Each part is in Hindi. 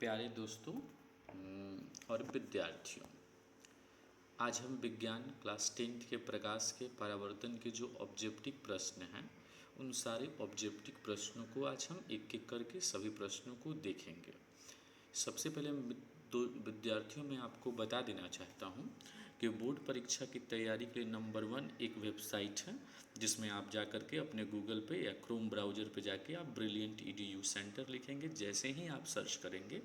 प्यारे दोस्तों और विद्यार्थियों, आज हम विज्ञान क्लास 10th के प्रकाश के परावर्तन के जो ऑब्जेक्टिव प्रश्न हैं उन सारे ऑब्जेक्टिव प्रश्नों को आज हम एक एक करके सभी प्रश्नों को देखेंगे। सबसे पहले दो विद्यार्थियों में आपको बता देना चाहता हूं कि बोर्ड परीक्षा की तैयारी के लिए नंबर 1 एक वेबसाइट है जिसमें आप जा कर के अपने गूगल पे या क्रोम ब्राउज़र पे जाके आप ब्रिलियंट EDU सेंटर लिखेंगे। जैसे ही आप सर्च करेंगे,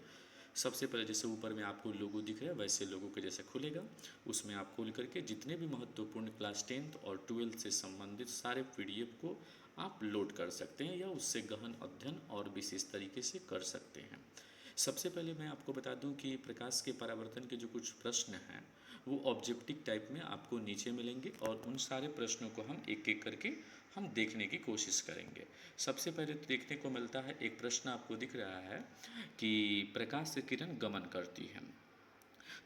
सबसे पहले जैसे ऊपर में आपको लोगो दिख रहा है वैसे लोगो के जैसे खुलेगा। उसमें आप खोल करके जितने भी महत्वपूर्ण क्लास 10th और 12th से संबंधित सारे PDF को आप लोड कर सकते हैं या उससे गहन अध्ययन और विशेष तरीके से कर सकते हैं। सबसे पहले मैं आपको बता दूं कि प्रकाश के परावर्तन के जो कुछ प्रश्न हैं वो ऑब्जेक्टिव टाइप में आपको नीचे मिलेंगे और उन सारे प्रश्नों को हम एक एक करके हम देखने की कोशिश करेंगे। सबसे पहले तो देखने को मिलता है, एक प्रश्न आपको दिख रहा है कि प्रकाश से किरण गमन करती है।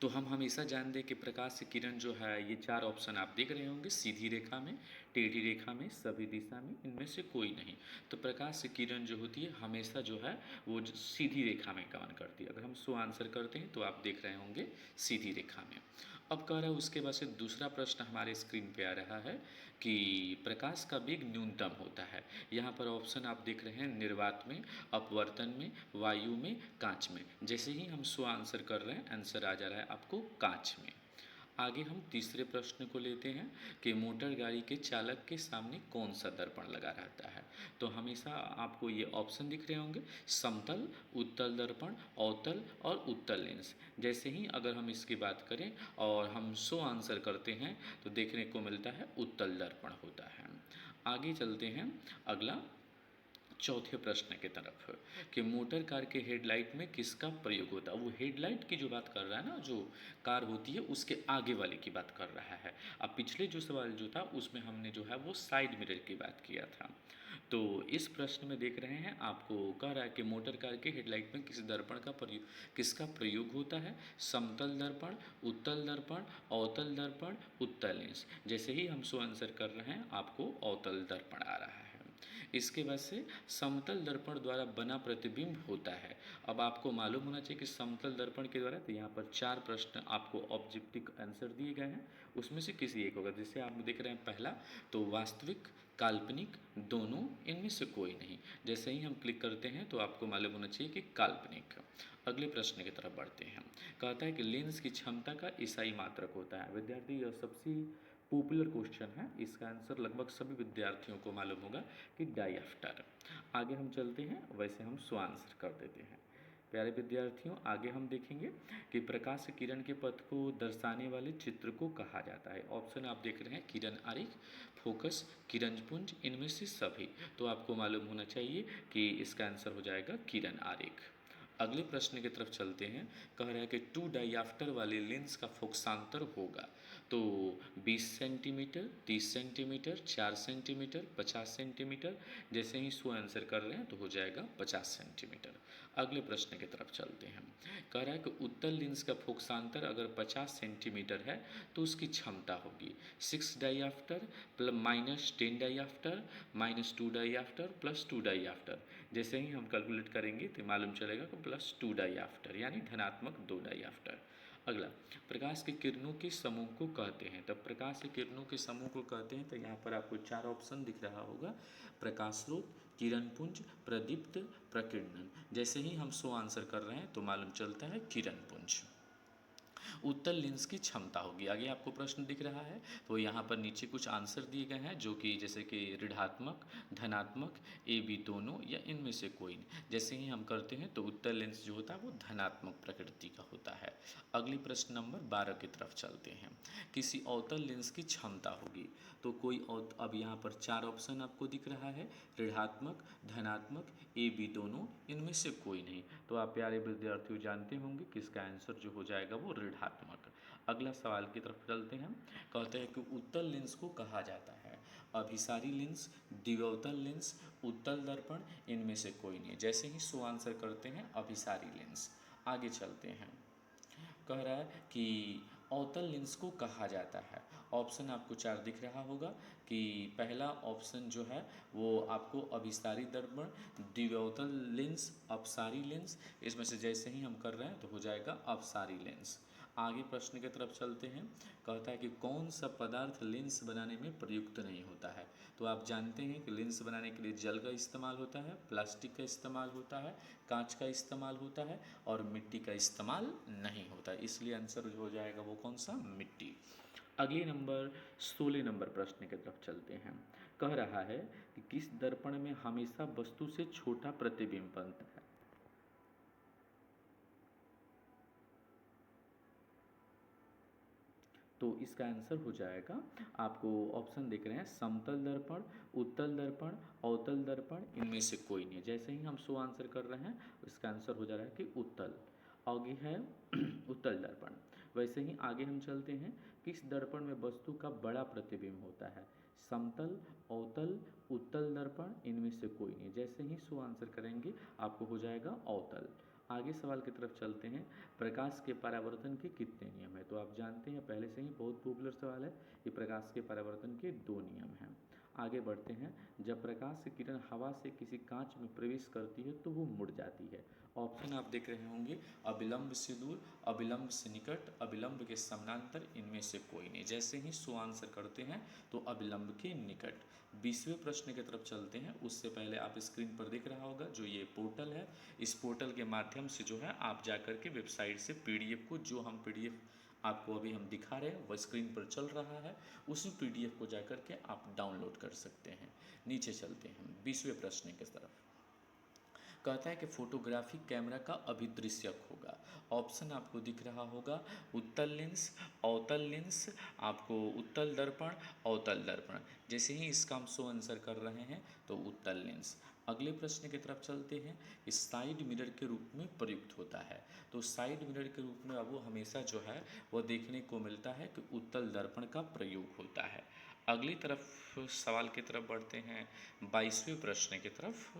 तो हम हमेशा जान दें कि प्रकाश की किरण जो है, ये 4 ऑप्शन आप देख रहे होंगे, सीधी रेखा में, टेढ़ी रेखा में, सभी दिशा में, इनमें से कोई नहीं। तो प्रकाश की किरण जो होती है हमेशा जो है वो सीधी रेखा में गमन करती है। अगर हम सो आंसर करते हैं तो आप देख रहे होंगे सीधी रेखा में। अब कह रहा है उसके बाद से दूसरा प्रश्न हमारे स्क्रीन पे आ रहा है कि प्रकाश का वेग न्यूनतम होता है। यहाँ पर ऑप्शन आप देख रहे हैं निर्वात में, अपवर्तन में, वायु में, कांच में। जैसे ही हम सो आंसर कर रहे हैं आंसर आ जा रहा है आपको कांच में। आगे हम तीसरे प्रश्न को लेते हैं कि मोटर गाड़ी के चालक के सामने कौन सा दर्पण लगा रहता है। तो हमेशा आपको ये ऑप्शन दिख रहे होंगे, समतल, उत्तल दर्पण, अवतल और उत्तल लेंस। जैसे ही अगर हम इसकी बात करें और हम सो आंसर करते हैं तो देखने को मिलता है उत्तल दर्पण होता है। आगे चलते हैं अगला चौथे प्रश्न की तरफ कि मोटर कार के हेडलाइट में किसका प्रयोग होता है। वो हेडलाइट की जो बात कर रहा है ना, जो कार होती है उसके आगे वाले की बात कर रहा है। अब पिछले जो सवाल जो था उसमें हमने जो है वो साइड मिरर की बात किया था। तो इस प्रश्न में देख रहे हैं आपको कह रहा है कि मोटर कार के हेडलाइट में किस दर्पण का प्रयोग, किसका प्रयोग होता है। समतल दर्पण, उत्तल दर्पण, अवतल दर्पण, उत्तल लेंस। जैसे ही हम सो आंसर कर रहे हैं आपको अवतल दर्पण आ रहा है। इसके बाद से समतल दर्पण द्वारा बना प्रतिबिंब होता है। अब आपको मालूम होना चाहिए कि समतल दर्पण के द्वारा, तो यहाँ पर 4 प्रश्न आपको ऑब्जेक्टिव आंसर दिए गए हैं, उसमें से किसी एक होगा। जैसे आप देख रहे हैं पहला, तो वास्तविक, काल्पनिक, दोनों, इनमें से कोई नहीं। जैसे ही हम क्लिक करते हैं तो आपको मालूम होना चाहिए कि काल्पनिक। अगले प्रश्न की तरफ बढ़ते हैं। कहता है कि लेंस की क्षमता का ईसाई मात्रक होता है। विद्यार्थी, यह सबसे पॉपुलर क्वेश्चन है, इसका आंसर लगभग सभी विद्यार्थियों को मालूम होगा कि डायफ्टर। आगे हम चलते हैं, वैसे हम सो आंसर कर देते हैं। प्यारे विद्यार्थियों, आगे हम देखेंगे कि प्रकाश किरण के पथ को दर्शाने वाले चित्र को कहा जाता है। ऑप्शन आप देख रहे हैं, किरण आरेख, फोकस, किरणपुंज, इनमें से सभी। तो आपको मालूम होना चाहिए कि इसका आंसर हो जाएगा किरण आरेख। अगले प्रश्न की तरफ चलते हैं। कह रहा है कि 2 डायऑप्टर वाले लेंस का फोकसांतर होगा। तो 20 सेंटीमीटर, 30 सेंटीमीटर, 4 सेंटीमीटर, 50 सेंटीमीटर। जैसे ही सो आंसर कर रहे हैं तो हो जाएगा 50 सेंटीमीटर। अगले प्रश्न की तरफ चलते हैं। कह रहा है कि उत्तल लेंस का फोकसांतर अगर 50 सेंटीमीटर है तो उसकी क्षमता होगी 6 डायऑप्टर माइनस 10 डायऑप्टर माइनस 2 डायऑप्टर प्लस 2 डायऑप्टर। जैसे ही हम कैलकुलेट करेंगे तो मालूम चलेगा कि प्लस 2 डायऑप्टर यानी धनात्मक 2 डायऑप्टर। अगला, प्रकाश के किरणों के समूह को कहते हैं। तब प्रकाश के किरणों के समूह को कहते हैं तो यहाँ पर आपको 4 ऑप्शन दिख रहा होगा, प्रकाश स्रोत, किरणपुंज, प्रदीप्त, प्रकीर्णन। जैसे ही हम सो आंसर कर रहे हैं तो मालूम चलता है किरणपुंज। उत्तल लेंस की क्षमता होगी। आगे आपको प्रश्न दिख रहा है तो यहाँ पर नीचे कुछ आंसर दिए गए हैं जो कि जैसे कि ऋणात्मक, धनात्मक, ए बी दोनों या इनमें से कोई नहीं। जैसे ही हम करते हैं तो उत्तल लेंस जो होता है वो धनात्मक प्रकृति का होता है। अगली प्रश्न नंबर 12 की तरफ चलते हैं। किसी अवतल लेंस की क्षमता होगी। तो कोई अब यहाँ पर 4 ऑप्शन आपको दिख रहा है, ऋणात्मक, धनात्मक, ए बी दोनों, इनमें से कोई नहीं। तो आप प्यारे विद्यार्थियों जानते होंगे कि इसका आंसर जो हो जाएगा वो ऋणात्मक। अगला सवाल की तरफ चलते हैं। कहते हैं कि उत्तल लेंस को कहा जाता है अभिसारी लेंस, द्विअवतल लेंस, उत्तल दर्पण, इनमें से कोई नहीं। जैसे ही सो आंसर करते हैं अभिसारी लेंस। आगे चलते हैं। कह रहा है कि अवतल लेंस को कहा जाता है? ऑप्शन आपको 4 दिख रहा होगा कि पहला ऑप्शन जो है वो आपको अभिसारी दर्पण, द्विअवतल लेंस, अपसारी लेंस। इसमें से जैसे ही हम कर रहे हैं तो हो जाएगा अपसारी लेंस। आगे प्रश्न की तरफ चलते हैं। कहता है कि कौन सा पदार्थ लेंस बनाने में प्रयुक्त नहीं होता है? तो आप जानते हैं कि लेंस बनाने के लिए जल का इस्तेमाल होता है, प्लास्टिक का इस्तेमाल होता है, कांच का इस्तेमाल होता है और मिट्टी का इस्तेमाल नहीं होता। इसलिए आंसर हो जाएगा वो कौन सा? मिट्टी। अगले नंबर 16 नंबर प्रश्न की तरफ चलते हैं। कह रहा है कि किस दर्पण में हमेशा वस्तु से छोटा प्रतिबिंब बनता है? तो इसका आंसर हो जाएगा, आपको ऑप्शन दिख रहे हैं, समतल दर्पण, उत्तल दर्पण, अवतल दर्पण, इनमें से कोई नहीं। जैसे ही हम सो आंसर कर रहे हैं इसका आंसर हो जा रहा है कि उत्तल। आगे है उत्तल दर्पण। वैसे ही आगे हम चलते हैं, किस दर्पण में वस्तु का बड़ा प्रतिबिंब होता है? समतल, अवतल, उत्तल दर्पण, इनमें से कोई नहीं। जैसे ही सो आंसर करेंगे आपको हो जाएगा अवतल। आगे सवाल की तरफ चलते हैं। प्रकाश के परावर्तन के कितने नियम हैं? तो आप जानते हैं पहले से ही, बहुत पॉपुलर सवाल है कि प्रकाश के परावर्तन के 2 नियम हैं। आगे बढ़ते हैं। जब प्रकाश की किरण हवा से किसी कांच में प्रवेश करती है तो वो मुड़ जाती है। ऑप्शन आप देख रहे होंगे, अविलंब से दूर, अविलंब से निकट, अविलंब के समानांतर, इनमें से कोई नहीं। जैसे ही सो आंसर करते हैं तो अविलंब के निकट। 20वें प्रश्न की तरफ चलते हैं। उससे पहले आप स्क्रीन पर दिख रहा होगा जो ये पोर्टल है, इस पोर्टल के माध्यम से जो है आप जाकर के वेबसाइट से पीडीएफ को, जो हम पीडीएफ आपको अभी हम दिखा रहे हैं वह स्क्रीन पर चल रहा है, उसी पीडीएफ को जाकर के आप डाउनलोड कर सकते हैं। नीचे चलते हैं 20वें प्रश्न की तरफ। कहता है कि फोटोग्राफी कैमरा का अभिदृश्यक होगा। ऑप्शन आपको दिख रहा होगा, उत्तल लेंस, अवतल लेंस, आपको उत्तल दर्पण, अवतल दर्पण। जैसे ही इसका हम सो आंसर कर रहे हैं तो उत्तल लेंस। अगले प्रश्न की तरफ चलते हैं। इस साइड मिरर के रूप में प्रयुक्त होता है। तो साइड मिरर के रूप में अब वो हमेशा जो है वह देखने को मिलता है कि उत्तल दर्पण का प्रयोग होता है। अगली तरफ सवाल की तरफ बढ़ते हैं। 22वें प्रश्न की तरफ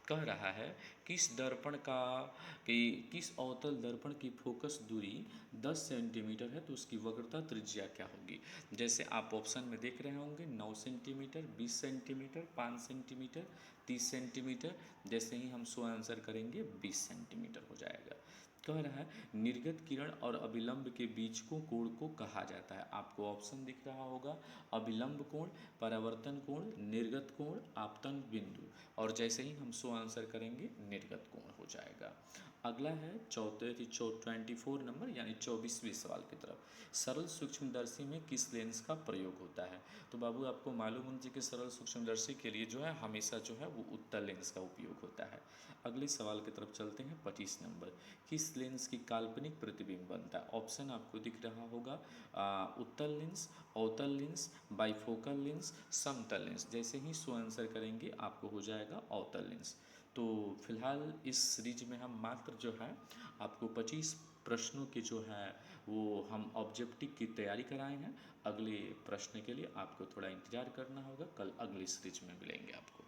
कह रहा है, किस दर्पण का कि किस अवतल दर्पण की फोकस दूरी 10 सेंटीमीटर है तो उसकी वक्रता त्रिज्या क्या होगी? जैसे आप ऑप्शन में देख रहे होंगे, 9 सेंटीमीटर, 20 सेंटीमीटर, 5 सेंटीमीटर, 30 सेंटीमीटर। जैसे ही हम सो आंसर करेंगे 20 सेंटीमीटर हो जाएगा। कह रहा है, निर्गत किरण और अभिलंब के बीच को कोण को कहा जाता है। आपको ऑप्शन दिख रहा होगा, अभिलंब कोण, परावर्तन कोण, निर्गत कोण, आपतन बिंदु। और जैसे ही हम सो आंसर करेंगे निर्गत कोण हो जाएगा। अगला है 24 नंबर यानी 24वें सवाल की तरफ। सरल सूक्ष्मदर्शी में किस लेंस का प्रयोग होता है? तो बाबू आपको मालूम होना चाहिए कि सरल सूक्ष्मदर्शी के लिए जो है हमेशा जो है वो उत्तल लेंस का उपयोग होता है। अगले सवाल की तरफ चलते हैं 25 नंबर। किस लेंस की काल्पनिक प्रतिबिंब बनता है? ऑप्शन आपको दिख रहा होगा, उत्तल लेंस, अवतल लेंस, बाइफोकल लेंस, समतल लेंस। जैसे ही सो आंसर करेंगे आपको हो जाएगा अवतल लेंस। तो फिलहाल इस सीरीज में हम मात्र जो है आपको 25 प्रश्नों की जो है वो हम ऑब्जेक्टिव की तैयारी कराए हैं। अगले प्रश्न के लिए आपको थोड़ा इंतज़ार करना होगा, कल अगली सीरीज में मिलेंगे आपको।